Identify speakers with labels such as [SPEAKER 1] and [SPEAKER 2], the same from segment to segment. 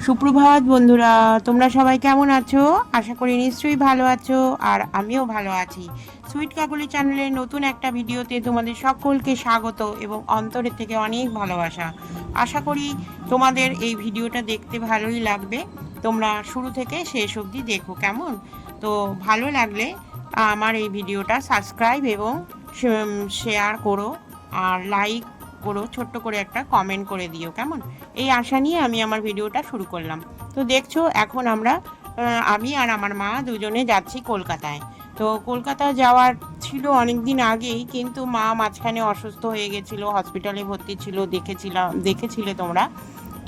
[SPEAKER 1] সুপ্রভাত বন্ধুরা, তোমরা সবাই কেমন আছো? আশা করি নিশ্চয়ই ভালো আছো, আর আমিও ভালো আছি। সুইট কাকুলি চ্যানেলের নতুন একটা ভিডিওতে তোমাদের সকলকে স্বাগত এবং অন্তরের থেকে অনেক ভালোবাসা। আশা করি তোমাদের এই ভিডিওটা দেখতে ভালোই লাগবে। তোমরা শুরু থেকে শেষ অবধি দেখো কেমন। তো ভালো লাগলে আমার এই ভিডিওটা সাবস্ক্রাইব এবং শেয়ার করো, আর লাইক করো, ছোট্ট করে একটা কমেন্ট করে দিও কেমন। এই আশা নিয়ে আমি আমার ভিডিওটা শুরু করলাম। তো দেখছো এখন আমি আর আমার মা দুজনে যাচ্ছি কলকাতায়। তো কলকাতা যাওয়ার ছিল অনেক দিন আগেই, কিন্তু মা মাঝখানে অসুস্থ হয়ে গেছিলো, হসপিটালে ভর্তি ছিল, দেখেছিলে তোমরা।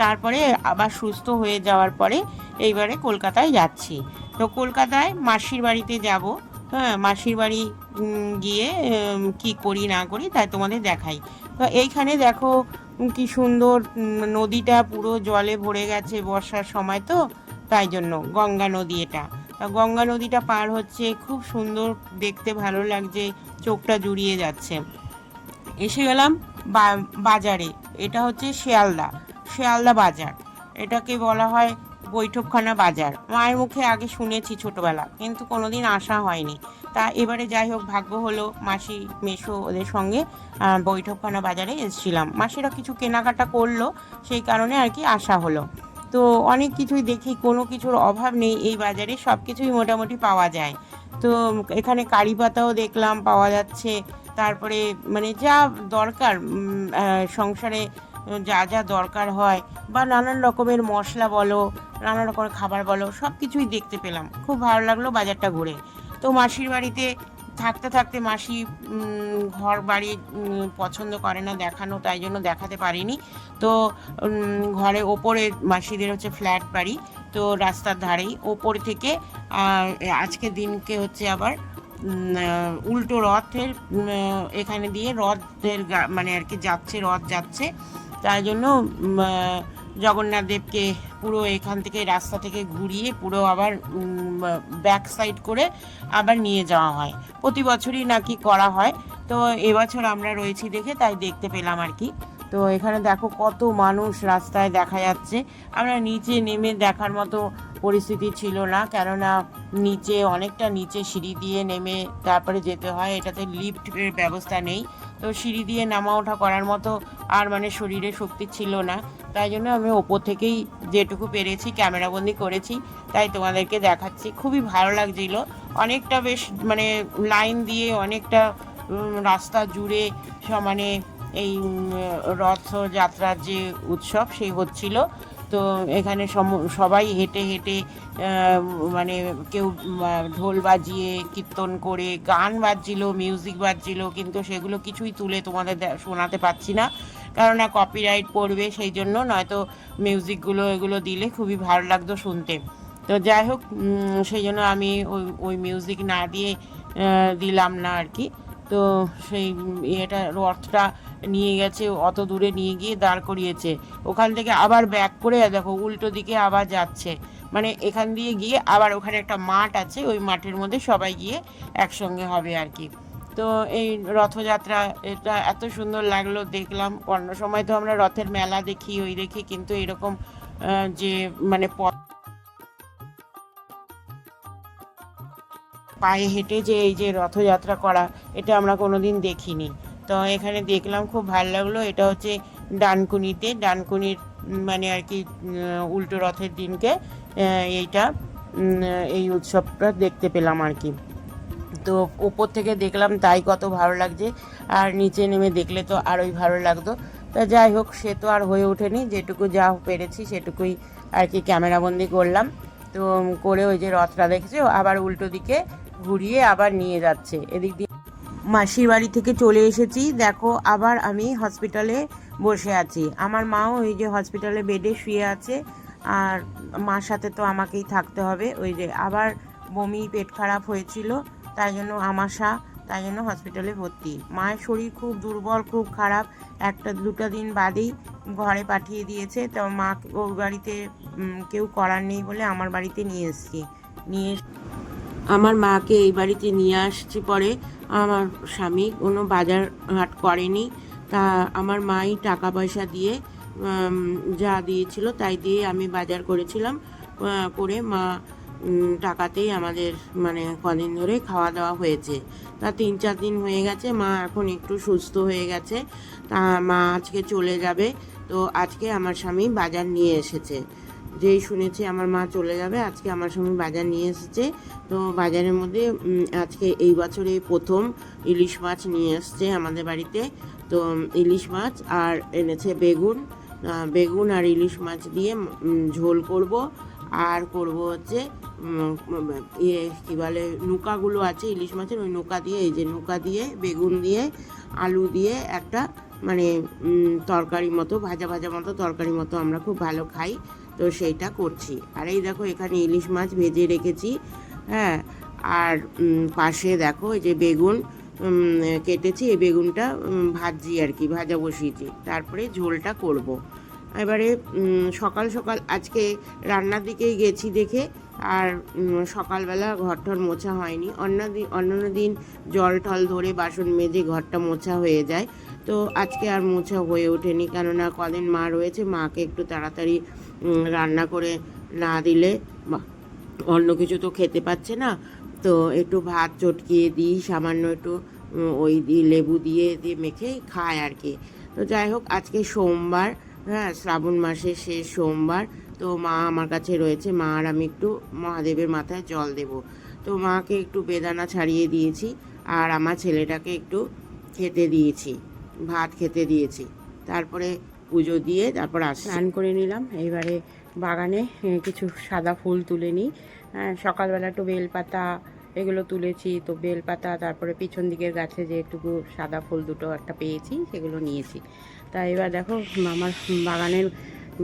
[SPEAKER 1] তারপরে আবার সুস্থ হয়ে যাওয়ার পরে এইবারে কলকাতায় যাচ্ছি। তো কলকাতায় মাসির বাড়িতে যাব। হ্যাঁ, মাসির বাড়ি গিয়ে কি করি না করি তাই তোমাদের দেখাই। তো এইখানে দেখো কি সুন্দর, নদীটা পুরো জলে ভরে গেছে বর্ষার সময়, তো তাই জন্য গঙ্গা নদী এটা। তা গঙ্গা নদীটা পার হচ্ছে, খুব সুন্দর দেখতে, ভালো লাগছে, চোখটা জুড়িয়ে যাচ্ছে। এসে গেলাম বাজারে। এটা হচ্ছে শিয়ালদা বাজার। এটাকে বলা হয় বৈঠকখানা বাজার। মায়ের মুখে আগে শুনেছি ছোটবেলা, কিন্তু কোনোদিন আসা হয়নি। তা এবারে যাই হোক, ভাগ্য হলো মাসি মেশো ওদের সঙ্গে বৈঠকখানা বাজারে এসেছিলাম। মাসিরা কিছু কেনাকাটা করলো, সেই কারণে আর কি আসা হলো। তো অনেক কিছুই দেখি, কোনো কিছুর অভাব নেই এই বাজারে, সব কিছুই মোটামুটি পাওয়া যায়। তো এখানে কারি পাতাও দেখলাম পাওয়া যাচ্ছে। তারপরে মানে যা দরকার সংসারে যা যা দরকার হয়, বা নানান রকমের মশলা বলো, নানান রকমের খাবার বলো, সব কিছুই দেখতে পেলাম। খুব ভালো লাগলো বাজারটা ঘুরে। তো মাসির বাড়িতে থাকতে থাকতে মাসি ঘর বাড়ি পছন্দ করে না দেখানো, তাই জন্য দেখাতে পারিনি। তো ঘরে ওপরে মাসিদের হচ্ছে ফ্ল্যাট বাড়ি, তো রাস্তার ধারেই ওপর থেকে আজকে দিনকে হচ্ছে আবার উল্টো রথের এখানে দিয়ে রথের মানে আর কি যাচ্ছে, রথ যাচ্ছে। তাই জন্য জগন্নাথ দেবকে পুরো এখান থেকে রাস্তা থেকে ঘুরিয়ে পুরো আবার ব্যাক সাইড করে আবার নিয়ে যাওয়া হয়। প্রতি বছরই নাকি করা হয়। তো এবছর আমরা রয়েছি দেখে তাই দেখতে পেলাম আর কি। তো এখানে দেখো কত মানুষ রাস্তায় দেখা যাচ্ছে। আমরা নিচে নেমে দেখার মতো পরিস্থিতি ছিল না, কেননা নিচে অনেকটা নিচে সিঁড়ি দিয়ে নেমে তারপরে যেতে হয়। এটাতে লিফটের ব্যবস্থা নেই, তো সিঁড়ি দিয়ে নামা ওঠা করার মতো আর মানে শরীরে শক্তি ছিল না। তাই জন্য আমি ওপর থেকেই যেটুকু পেরেছি ক্যামেরাবন্দি করেছি, তাই তোমাদেরকে দেখাচ্ছি। খুবই ভালো লাগছিল। অনেকটা বেশ মানে লাইন দিয়ে অনেকটা রাস্তা জুড়ে মানে এই রথযাত্রার যে উৎসব সেই হচ্ছিল। তো এখানে সবাই হেঁটে হেঁটে মানে কেউ ঢোল বাজিয়ে কীর্তন করে, গান বাজছিল, মিউজিক বাজছিল, কিন্তু সেগুলো কিছুই তুলে তোমাদের শোনাতে পারছি না, কেননা কপিরাইট পড়বে, সেই জন্য। নয়তো মিউজিকগুলো এগুলো দিলে খুবই ভালো লাগতো শুনতে। তো যাই হোক, সেই জন্য আমি ওই মিউজিক না দিয়ে দিলাম না আর কি। তো সেই এটা রথটা নিয়ে গেছে, অত দূরে নিয়ে গিয়ে দাঁড় করিয়েছে। ওখান থেকে আবার ব্যাক করে দেখো উল্টো দিকে আবার যাচ্ছে, মানে এখান দিয়ে গিয়ে আবার ওখানে একটা মাঠ আছে, ওই মাঠের মধ্যে সবাই গিয়ে একসঙ্গে হবে আর কি। তো এই রথযাত্রা এটা এত সুন্দর লাগলো, দেখলাম। অন্য সময় তো আমরা রথের মেলা দেখি, ওই দেখি, কিন্তু এরকম যে মানে পায়ে হেঁটে যে এই যে রথযাত্রা করা, এটা আমরা কোনোদিন দেখিনি। তো এখানে দেখলাম, খুব ভালো লাগলো। এটা হচ্ছে ডানকুনির মানে আর কি উল্টো রথের দিনকে এইটা এই উৎসবটা দেখতে পেলাম আর কি। তো ওপর থেকে দেখলাম তাই কত ভালো লাগছে, আর নিচে নেমে দেখলে তো আরোই ভালো লাগতো। তা যাই হোক, সে তো আর হয়ে ওঠেনি, যেটুকু যা পেরেছি সেটুকুই আর কি ক্যামেরাবন্দি করলাম। তো করে ওই যে রথটা দেখেছে আবার উল্টো দিকে ঘুরিয়ে আবার নিয়ে যাচ্ছে। এদিক দিয়ে মাসির বাড়ি থেকে চলে এসেছি, দেখো আবার আমি হসপিটালে বসে আছি। আমার মাও ওই যে হসপিটালে বেডে শুয়ে আছে, আর মার সাথে তো আমাকেই থাকতে হবে। ওই যে আবার বমি, পেট খারাপ হয়েছিল, তাই জন্য আমাশা, তাই জন্য হসপিটালে ভর্তি। মায়ের শরীর খুব দুর্বল, খুব খারাপ। একটা দুটো দিন বাদেই ঘরে পাঠিয়ে দিয়েছে। তো মা ওর বাড়িতে কেউ করার নেই বলে আমার বাড়িতে নিয়ে এসেছি। আমার মাকে এই বাড়িতে নিয়ে আসছি পরে। আমার স্বামী কোনো বাজার হাট করেনি, তা আমার মাই টাকা পয়সা দিয়ে যা দিয়েছিল তাই দিয়ে আমি বাজার করেছিলাম। করে মা টাকাতেই আমাদের মানে কদিন ধরে খাওয়া দাওয়া হয়েছে। তা 3-4 দিন হয়ে গেছে, মা এখন একটু সুস্থ হয়ে গেছে। তা মা আজকে চলে যাবে। তো আজকে আমার স্বামী বাজার নিয়ে এসেছে। যেই শুনেছি আমার মা চলে যাবে, আজকে আমার স্বামী বাজার নিয়ে এসেছে। তো বাজারের মধ্যে আজকে এই বছরে প্রথম ইলিশ মাছ নিয়ে এসছে আমাদের বাড়িতে। তো ইলিশ মাছ আর এনেছে বেগুন। বেগুন আর ইলিশ মাছ দিয়ে ঝোল করব। আর করব হচ্ছে ইয়ে কী বলে, নৌকাগুলো আছে ইলিশ মাছের, ওই নৌকা দিয়ে, এই যে নৌকা দিয়ে বেগুন দিয়ে আলু দিয়ে একটা মানে তরকারি মতো, ভাজা ভাজা মতো তরকারি মতো আমরা খুব ভালো খাই। তো সেইটা করছি। আর এই দেখো এখানে ইলিশ মাছ ভেজে রেখেছি। হ্যাঁ, আর পাশে দেখো এই যে বেগুন কেটেছি, এই বেগুনটা ভাজি আর কি, ভাজা বসিয়েছি, তারপরে ঝোলটা করব। এবারে সকাল সকাল আজকে রান্নার দিকেই গেছি দেখে, আর সকালবেলা ঘরটর মোছা হয়নি। অন্যান্য দিন জল টল ধরে বাসন মেজে ঘরটা মোছা হয়ে যায়। তো আজকে আর মোছা হয়ে ওঠেনি, কেননা কদিন মা রয়েছে, মাকে একটু তাড়াতাড়ি রান্না করে না দিলে অন্য কিছু তো খেতে পাচ্ছে না। তো একটু ভাত চটকিয়ে দিই, সামান্য একটু ওই দিয়ে লেবু দিয়ে মেখে খায় আর কি। তো যাই হোক, আজকে সোমবার, হ্যাঁ, শ্রাবণ মাসের শেষ সোমবার। তো মা আমার কাছে রয়েছে, মা আর আমি একটু মহাদেবের মাথায় জল দেব। তো মাকে একটু বেদানা ছাড়িয়ে দিয়েছি, আর আমার ছেলেটাকে একটু খেতে দিয়েছি, ভাত খেতে দিয়েছি। তারপরে পুজো দিয়ে তারপর স্নান করে নিলাম। এইবারে বাগানে কিছু সাদা ফুল তুলে নিই। সকালবেলা একটু বেলপাতা এগুলো তুলেছি। তো বেলপাতা, তারপরে পিছন দিকের গাছে যেটুকু সাদা ফুল দুটো একটা পেয়েছি, সেগুলো নিয়েছি। তা এবার দেখো আমার বাগানের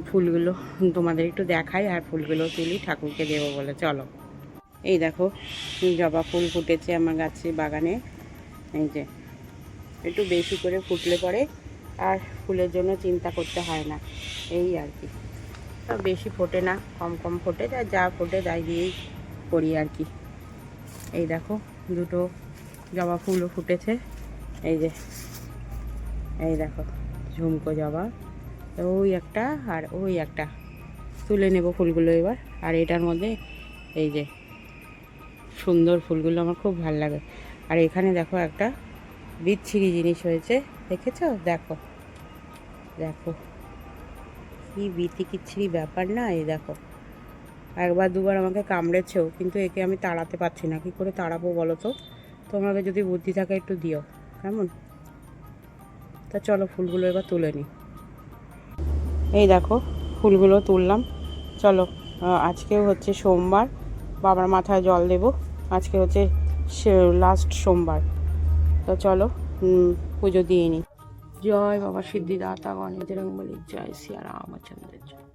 [SPEAKER 1] ফুলগুলো তোমাদের একটু দেখাই, আর ফুলগুলো তুলি ঠাকুরকে দেবো বলে। চলো, এই দেখো জবা ফুল ফুটেছে আমার গাছে বাগানে। এই যে একটু বেশি করে ফুটলে পরে আর ফুলের জন্য চিন্তা করতে হয় না, এই আর কি। বেশি ফোটে না, কম কম ফোটে, যা ফোটে তাই দিয়েই করি আর কি। এই দেখো দুটো জবা ফুলও ফুটেছে। এই যে এই দেখো ঝুমকো জবা, ওই একটা আর ওই একটা। তুলে নেব ফুলগুলো এবার। আর এটার মধ্যে এই যে সুন্দর ফুলগুলো আমার খুব ভালো লাগে। আর এখানে দেখো একটা বিচ্ছিরি জিনিস হয়েছে, দেখেছো? দেখো দেখো কি বিতিকিচ্ছিরি ব্যাপার না। এই দেখো একবার দুবার আমাকে কামড়েছেও, কিন্তু একে আমি তাড়াতে পারছি না। কী করে তাড়াবো বলো তো? তোমাদের যদি বুদ্ধি থাকে একটু দিও, কেমন? তা চলো ফুলগুলো এবার তুলে নিই। এই দেখো ফুলগুলো তুললাম। চলো, আজকেও হচ্ছে সোমবার, বাবার মাথায় জল দেব। আজকে হচ্ছে লাস্ট সোমবার। তো চলো পুজো দিয়ে নিই। জয় বাবা সিদ্ধিদাতা গণেশ বলি, জয় সিয়া রামচন্দ্রের জয়,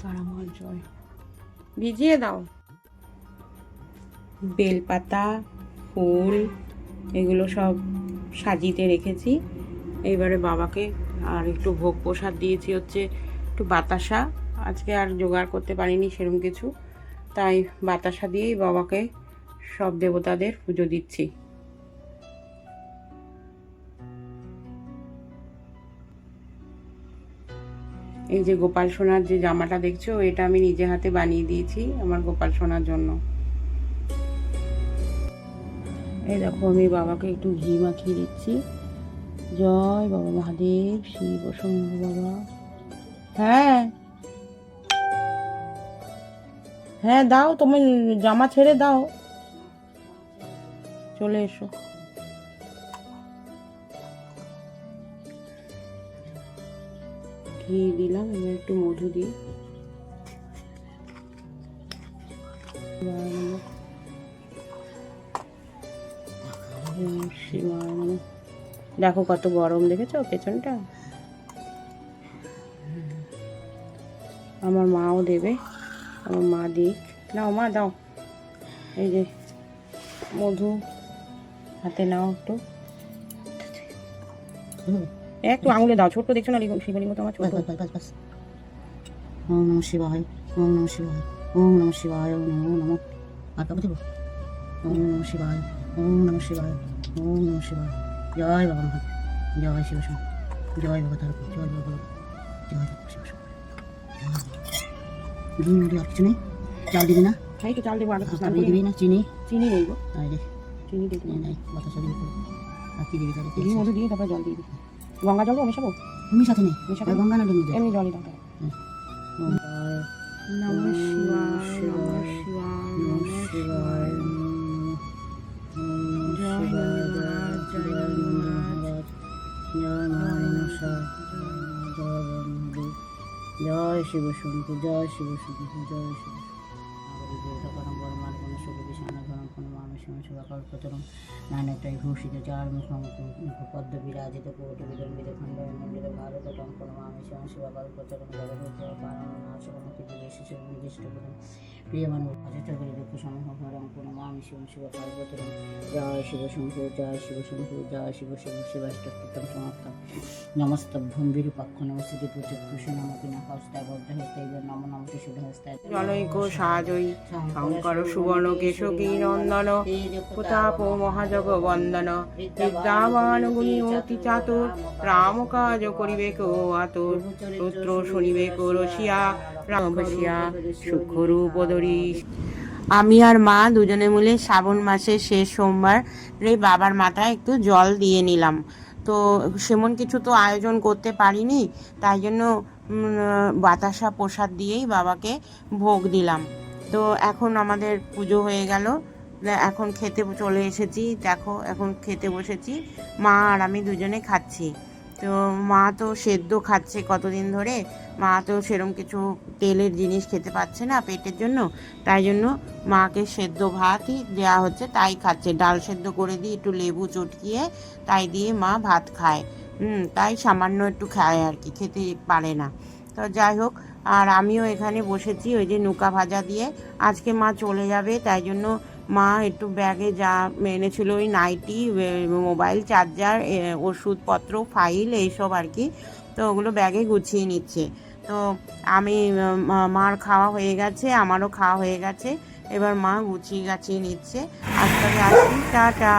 [SPEAKER 1] তারামার জয়। ভিজিয়ে দাও। বেলপাতা, ফুল এগুলো সব সাজিতে রেখেছি। এইবারে বাবাকে আর একটু ভোগ প্রসাদ দিয়েছি, হচ্ছে একটু বাতাসা। আজকে আর জোগাড় করতে পারিনি সেরকম কিছু, তাই বাতাসা দিয়েই বাবাকে সব দেবতাদের পুজো দিচ্ছি। এই যে গোপাল সোনার যে জামাটা দেখছো, এটা আমি নিজে হাতে বানিয়ে দিয়েছি আমার গোপাল সোনার জন্য। এই দেখো আমি বাবাকে একটু ঘি মাখিয়ে দিচ্ছি। জয় বাবা মহাদেব, শিব শম্ভু বাবা। হ্যাঁ হ্যাঁ দাও, তুমি জামা ছেড়ে দাও, চলে এসো। ঘি দিলাম, এবার একটু মধু দিই। দেখো কত গরম, দেখেছো পেছনটা? আমার মাও দেবে, আমার মা দিক। নাও মা দাও, এই যে মধু হাতে নাও একটু, একটু আঙুলে দাও, ছোট্ট দেখছো না শিবলিঙ্গ তোমার ছোট। ওম নমঃ শিবায়, ওম নমঃ শিবায়, ওম নমঃ শিবায়, ওম নমঃ নমঃ। আর কাপড় দেবো। ওম নমঃ শিবায়, ওম নমঃ শিবায়, ওম নমঃ শিবায়। জয় বাবা মহাদেব,
[SPEAKER 2] জয় শিব শম্ভু, জয় বাবা তারক, জয় বাবা, জয় বাবা শিব শম্ভু। ঘি মধু আর কিছু নেই? চাল দিবি না?
[SPEAKER 1] খাই তো চাল দেবো, আর
[SPEAKER 2] তারপরে দিবি না চিনি?
[SPEAKER 1] চিনি নেই গো,
[SPEAKER 2] তাই রে,
[SPEAKER 1] চিনি দিতে
[SPEAKER 2] নাই বাতাসা দিবি। আর কি দিবি তাহলে?
[SPEAKER 1] ঘি মধু দিয়ে তারপরে জল দিয়ে দিই। গঙ্গা জল মেশাবো?
[SPEAKER 2] তুমি সাথে নেই
[SPEAKER 1] মেশাবো?
[SPEAKER 2] গঙ্গা না ডুবি
[SPEAKER 1] এমনি জলই দরকার। নমঃ শিবায়, নমঃ শিবায়, নমঃ শিবায়। জয় মহারাজ, জয় মহারাজ,
[SPEAKER 2] জয় মহারাজ, জয় শিব শম্ভু, জয় শিব শম্ভু, জয় শিব নানাটাই ভূষিত চার পদ্ম বিরাজিত কোট বিলম্বিত খণ্ড মন্দির ভারত টঙ্কন মামি শিব শিবাকল্পতরম জগন্নাথ বিশেষ নির্দিষ্ট করেন প্রিয় মানব অচেষ্টা করে দুঃখ সমহরম কোনো মামি শিব শিবাকল্পতরম। জয় শিব শম্ভু, জয় শিব শম্ভু, জয় শিব শিব শিবাষ্টম সমাপ্তম। নমস্তভ্যম বিরূপাক্ষ নমস্তে প্রচক্ষুষে নমকি নমস্তায় বদ্ধহস্তায় নম নমতি শুভহস্তায়
[SPEAKER 1] জনৈক সাজয়ী শঙ্কর সুবর্ণ কেশকী নন্দন প্রতাপ মহাজগ বন্দন বিদ্যাবান গুণী অতি চাতুর রাম কাজ করিবে কো আতুর পুত্র শুনিবে কো রসিয়া রাম বসিয়া সুখরূপ ধরি। আমি আর মা দুজনে মিলে শ্রাবণ মাসের শেষ সোমবার বাবার মাথায় একটু জল দিয়ে নিলাম। তো সেমন কিছু তো আয়োজন করতে পারিনি, তাই জন্য বাতাসা প্রসাদ দিয়েই বাবাকে ভোগ দিলাম। তো এখন আমাদের পুজো হয়ে গেল, এখন খেতে চলে এসেছি। দেখো এখন খেতে বসেছি, মা আর আমি দুজনে খাচ্ছি। তো মা তো সেদ্ধ খাচ্ছে কতদিন ধরে, মা তো সেরম কিছু তেলের জিনিস খেতে পাচ্ছে না পেটের জন্য, তাই জন্য মাকে সেদ্ধ ভাতই দেওয়া হচ্ছে, তাই খাচ্ছে। ডাল সেদ্ধ করে দিই একটু লেবু চটকিয়ে, তাই দিয়ে মা ভাত খায়। তাই সামান্য একটু খায় আর কি, খেতে পারে না। তো যাই হোক, আর আমিও এখানে বসেছি ওই যে নৌকা ভাজা দিয়ে। আজকে মা চলে যাবে, তাই জন্য মা একটু ব্যাগে যা এনেছিল ওই নাইটি, মোবাইল চার্জার, ওষুধপত্র, ফাইল এইসব আর কি, তো ওগুলো ব্যাগে গুছিয়ে নিচ্ছে। তো আমি মার খাওয়া হয়ে গেছে, আমারও খাওয়া হয়ে গেছে, এবার মা গুছিয়ে গাছিয়ে নিচ্ছে। আজকে আসি, টাটা।